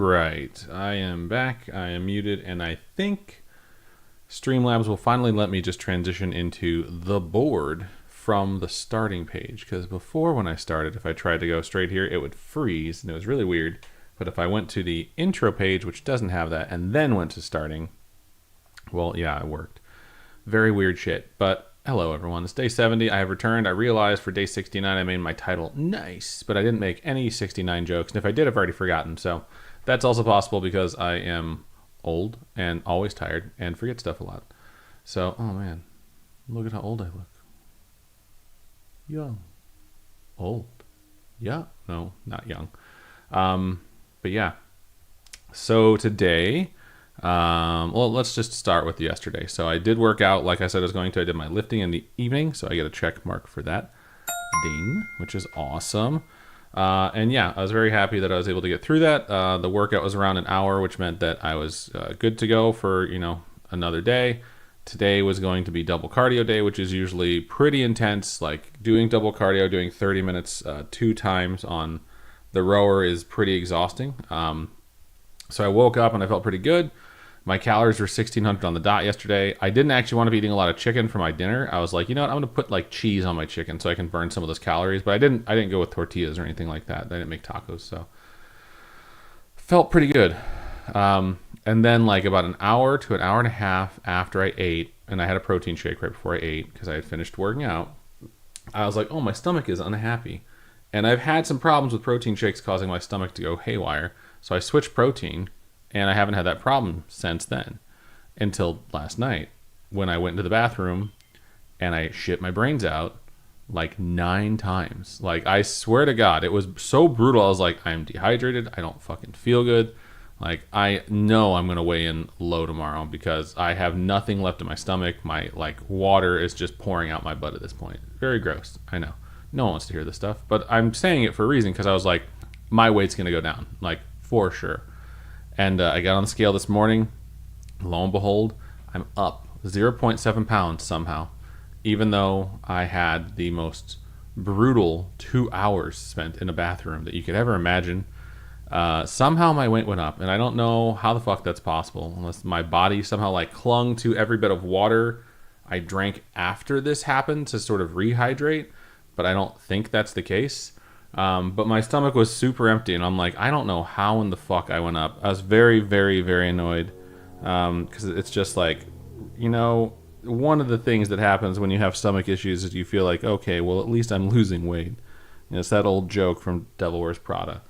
right, I am back. I am muted, and I think Streamlabs will finally let me just transition into the board from the starting page. Because before, when I started, if I tried to go straight here, it would freeze, and it was really weird. But if I went to the intro page, which doesn't have that, and then went to starting, well, yeah, it worked. Very weird shit. But hello, everyone. It's day 70. I have returned. I realized for day 69, I made my title nice, but I didn't make any 69 jokes. And if I did, I've already forgotten. So that's also possible because I am old and always tired and forget stuff a lot. So, oh man, look at how old I look. Young. Old. Yeah. No, not young. But yeah. So today, well, let's just start with yesterday. So I did work out like I said I was going to. I did my lifting in the evening, so I get a check mark for that. Ding, which is awesome. And yeah, I was very happy that I was able to get through that. The workout was around an hour, which meant that I was good to go for, another day. Today was going to be double cardio day, which is usually pretty intense. Like doing double cardio, doing 30 minutes 2 times on the rower is pretty exhausting. So I woke up and I felt pretty good. My calories were 1,600 on the dot yesterday. I didn't actually want to be eating a lot of chicken for my dinner. I was like, you know what? I'm going to put like cheese on my chicken so I can burn some of those calories. But I didn't go with tortillas or anything like that. I didn't make tacos, so felt pretty good. And then like about an hour to an hour and a half after I ate, and I had a protein shake right before I ate because I had finished working out, I was like, oh, my stomach is unhappy. And I've had some problems with protein shakes causing my stomach to go haywire. So I switched protein. And I haven't had that problem since then, until last night when I went into the bathroom and I shit my brains out like 9 times. Like, I swear to God, it was so brutal. I was like, I'm dehydrated. I don't fucking feel good. Like, I know I'm going to weigh in low tomorrow because I have nothing left in my stomach. My, water is just pouring out my butt at this point. Very gross. I know. No one wants to hear this stuff. But I'm saying it for a reason because I was like, my weight's going to go down. Like, for sure. And I got on the scale this morning. Lo and behold, I'm up 0.7 pounds somehow, even though I had the most brutal 2 hours spent in a bathroom that you could ever imagine. Somehow my weight went up, and I don't know how the fuck that's possible, unless my body somehow clung to every bit of water I drank after this happened to sort of rehydrate, but I don't think that's the case. But my stomach was super empty, and I'm like, I don't know how in the fuck I went up. I was very, very, very annoyed, because it's just like, one of the things that happens when you have stomach issues is you feel like, okay, well, at least I'm losing weight. It's that old joke from Devil Wears Prada,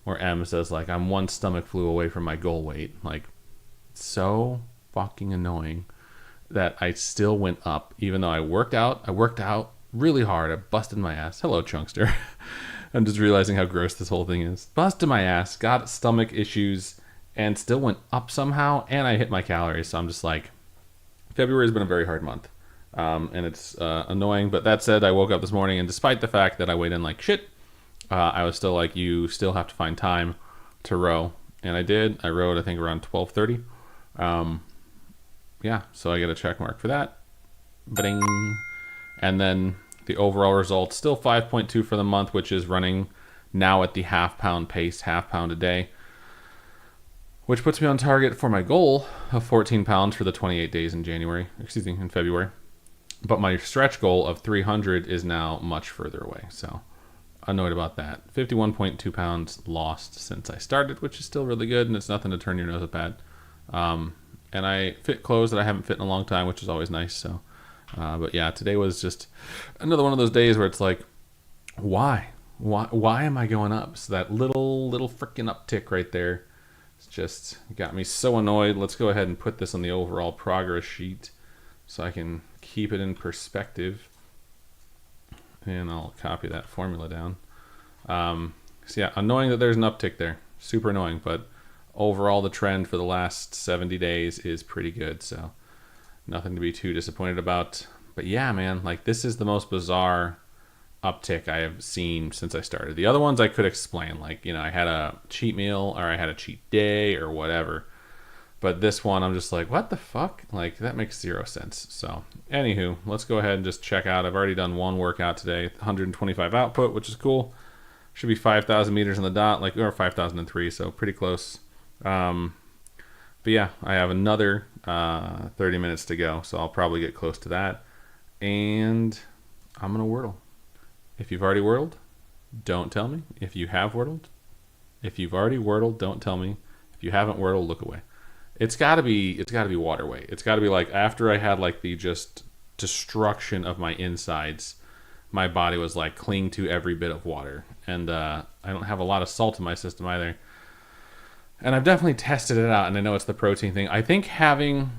where M says, I'm one stomach flu away from my goal weight. It's so fucking annoying that I still went up, even though I worked out really hard. I busted my ass. Hello, Chunkster. I'm just realizing how gross this whole thing is. Busted my ass, got stomach issues, and still went up somehow, and I hit my calories. So I'm just like, February has been a very hard month, and it's annoying. But that said, I woke up this morning, and despite the fact that I weighed in like shit, I was still like, you still have to find time to row. And I did. I rowed, I think, around 12:30. Yeah, so I get a check mark for that. Bing. And then the overall result, still 5.2 for the month, which is running now at the half-pound pace, half-pound a day, which puts me on target for my goal of 14 pounds for the 28 days in February. But my stretch goal of 300 is now much further away, so annoyed about that. 51.2 pounds lost since I started, which is still really good, and it's nothing to turn your nose up at. And I fit clothes that I haven't fit in a long time, which is always nice, so... but yeah, today was just another one of those days where it's like, why am I going up? So that little freaking uptick right there, it's just got me so annoyed. Let's go ahead and put this on the overall progress sheet so I can keep it in perspective. And I'll copy that formula down. So yeah, annoying that there's an uptick there. Super annoying, but overall the trend for the last 70 days is pretty good, so nothing to be too disappointed about. But yeah, man, this is the most bizarre uptick I have seen since I started. The other ones I could explain, I had a cheat meal or I had a cheat day or whatever. But this one, I'm just like, what the fuck? That makes zero sense. So anywho, let's go ahead and just check out. I've already done one workout today, 125 output, which is cool. Should be 5,000 meters on the dot, or 5,003, so pretty close. But yeah, I have another 30 minutes to go, so I'll probably get close to that. And I'm going to wordle. If you've already wordled, don't tell me. If you have wordled, if you've already wordled, don't tell me. If you haven't wordled, look away. It's got to be water weight. It's got to be like after I had like the just destruction of my insides, my body was like cling to every bit of water. And I don't have a lot of salt in my system either. And I've definitely tested it out, and I know it's the protein thing. I think having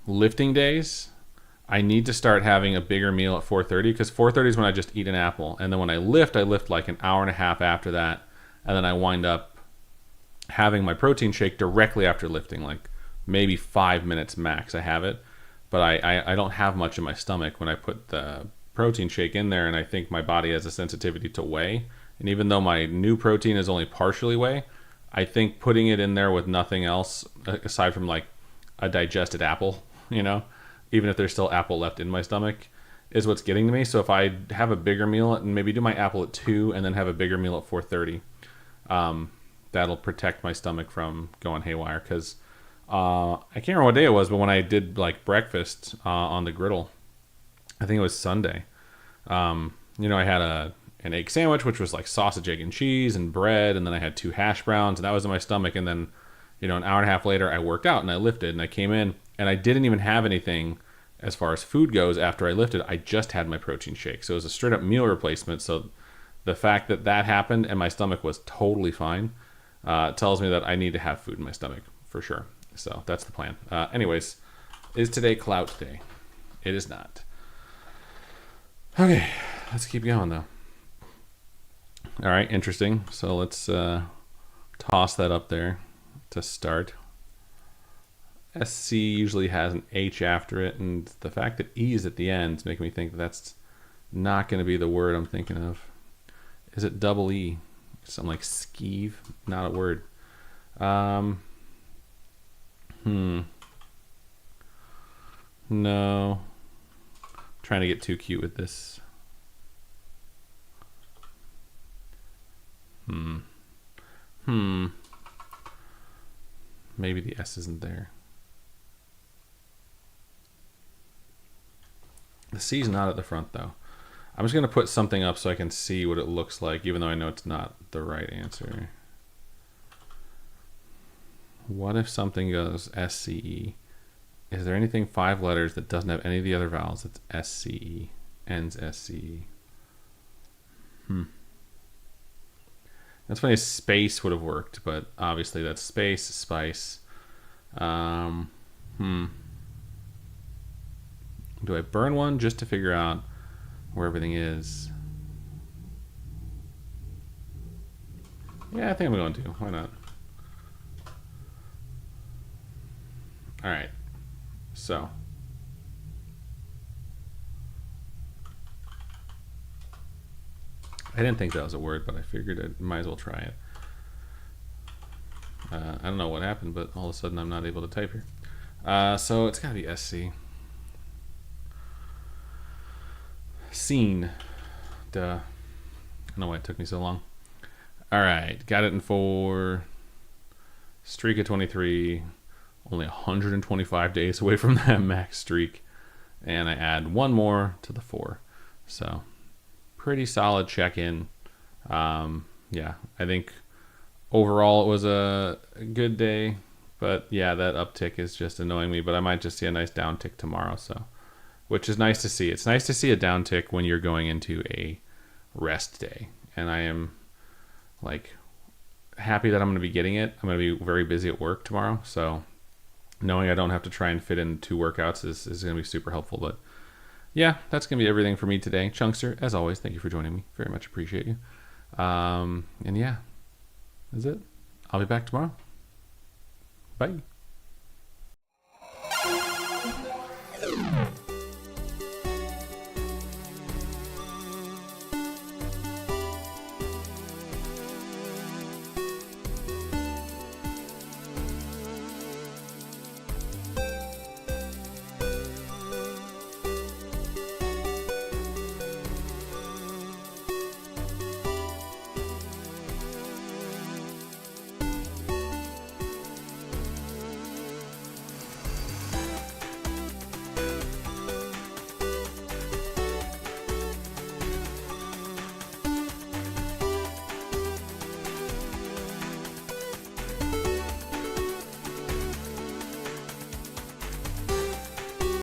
lifting days, I need to start having a bigger meal at 4:30, because 4:30 is when I just eat an apple. And then when I lift like an hour and a half after that. And then I wind up having my protein shake directly after lifting, like maybe 5 minutes max I have it. But I don't have much in my stomach when I put the protein shake in there, and I think my body has a sensitivity to whey. And even though my new protein is only partially whey, I think putting it in there with nothing else aside from like a digested apple, even if there's still apple left in my stomach, is what's getting to me. So if I have a bigger meal and maybe do my apple at 2 and then have a bigger meal at 4:30, that'll protect my stomach from going haywire. Because I can't remember what day it was, but when I did like breakfast on the griddle, I think it was Sunday. I had an egg sandwich, which was like sausage, egg, and cheese and bread. And then I had 2 hash browns, and that was in my stomach. And then, an hour and a half later, I worked out and I lifted, and I came in and I didn't even have anything as far as food goes after I lifted. I just had my protein shake. So it was a straight up meal replacement. So the fact that that happened and my stomach was totally fine tells me that I need to have food in my stomach for sure. So that's the plan. Anyways, is today clout day? It is not. Okay, let's keep going though. All right, interesting. So let's toss that up there to start. SC usually has an H after it, and the fact that E is at the end is making me think that's not going to be the word I'm thinking of. Is it double E? Something like skeeve? Not a word. No. Trying to get too cute with this. Maybe the S isn't there. The C's not at the front though. I'm just gonna put something up so I can see what it looks like, even though I know it's not the right answer. What if something goes SCE? Is there anything 5 letters that doesn't have any of the other vowels that's SCE, ends SCE? That's funny, space would have worked, but obviously that's space, spice. Do I burn one just to figure out where everything is? Yeah, I think I'm going to. Why not? All right. So. I didn't think that was a word, but I figured I might as well try it. I don't know what happened, but all of a sudden I'm not able to type here. So it's got to be SC. Scene. Duh. I don't know why it took me so long. All right. Got it in 4. Streak of 23. Only 125 days away from that max streak. And I add 1 more to the 4. So pretty solid check-in. Yeah, I think overall it was a good day. But yeah, that uptick is just annoying me. But I might just see a nice downtick tomorrow. So, which is nice to see. It's nice to see a downtick when you're going into a rest day. And I am like happy that I'm going to be getting it. I'm going to be very busy at work tomorrow. So knowing I don't have to try and fit in 2 workouts is going to be super helpful. But yeah, that's going to be everything for me today. Chunkster, as always, thank you for joining me. Very much appreciate you. And yeah, that's it. I'll be back tomorrow. Bye.